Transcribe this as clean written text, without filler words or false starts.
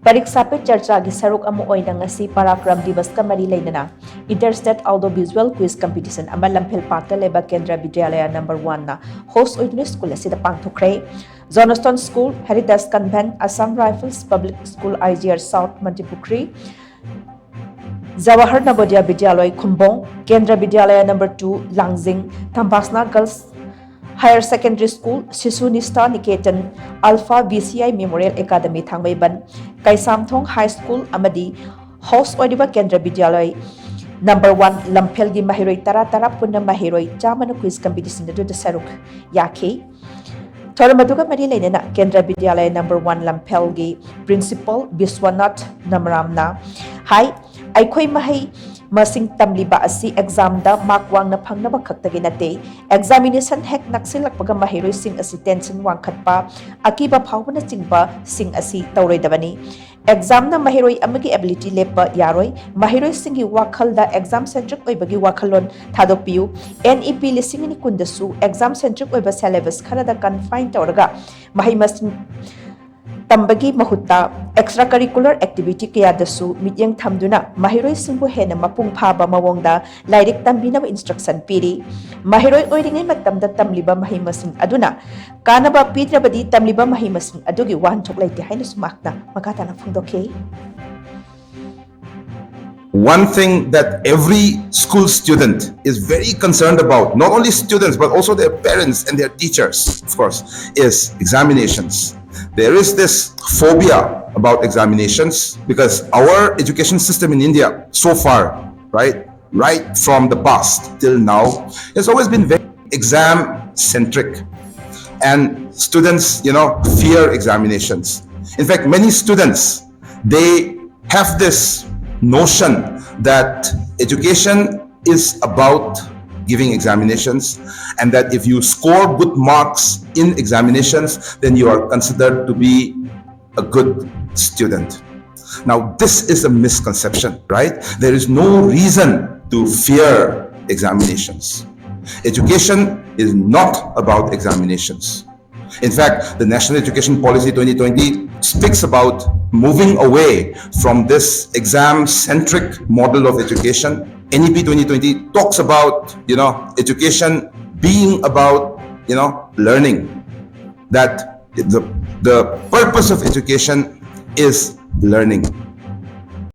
परीक्षा पे चर्चा की सरुक ओइना ngasi पाराक्रम दिवस का मरी लेना interstate outdoor visual quiz competition अमा लम्फेलपाट लेबा केंद्र विद्यालय नंबर 1 ना होस्ट ओइदुना स्कूल असिदा पांगथोखरे Johnstone school heritage convent Assam rifles public school IGR south Manipuri Jawahar Navodaya Vidyalaya Khumbong Kendra Vidyalaya number 2 Langjing Tamphasana girls higher secondary school Shishunishtha Niketan alpha VCI memorial academy Thangmeiband Keisamthong high school अमदी होस्ट ओइदिबा केंद्र विद्यालय नंबर 1 लम्फेल की महिरोई तरा तरा पुनः महिरोई चामन क्विज कंपटीशन दु सरुक याखे थोरमदुगा मरी लेना केंद्र विद्यालय नंबर 1 लम्फेल की प्रिंसिपल विश्वनाथ नमरामना हाई अखोई महई मसिंग तमलिबा असि एग्जाम दा मार्क वांगना फंगनबा खक्तगे नते एग्जामिनेशन हेक नक्सिलकपगा महिरोई सिंग असि टेंशन वांखटपा अकीबा फावबना चिंगबा सिंग असि तौरोइदबनी एग्जाम ना महिरोई अमगी एबिलिटी लेपा यारोई महिरोई सिंगी वाखल दा एग्जाम सेंट्रिक ओइबगी वाखलोन थादोपियु NEP लिसिंगनि कुंदसु एग्जाम सेंट्रिक ओइबा सिलेबस खरदा कन्फाइन तौरगा महि मसिंग तंबगी महुत्ता एक्स्ट्रा करिकुलर एक्टिविटी कयादसु मित्यंग थमदुना महिरोई सिंबु हेना मपुंग फाबा मवोंगदा लाइरिक तंबिनब इंस्ट्रक्शन पीरी महिरोई ओइरिंगै मतमदा तमलिबा महिमसिंग अदुना कानबा पीद्रबदी तमलिबा महिमसिंग अदुगी वाहनथोक लैते हाइनसु माकना मकाताना फुंदोखे. One thing that every school student is very concerned about, not only students but also their parents and their teachers, of course, is examinations. There is this phobia about examinations because our education system in India so far, right from the past till now, has always been very exam centric, and students, fear examinations. In fact, many students, they have this notion that education is about giving examinations, and that if you score good marks in examinations, then you are considered to be a good student. Now, this is a misconception, right? There is no reason to fear examinations. Education is not about examinations. In fact, the National Education Policy 2020 speaks about moving away from this exam-centric model of education. NEP 2020 talks about, education being about, learning. That the purpose of education is learning.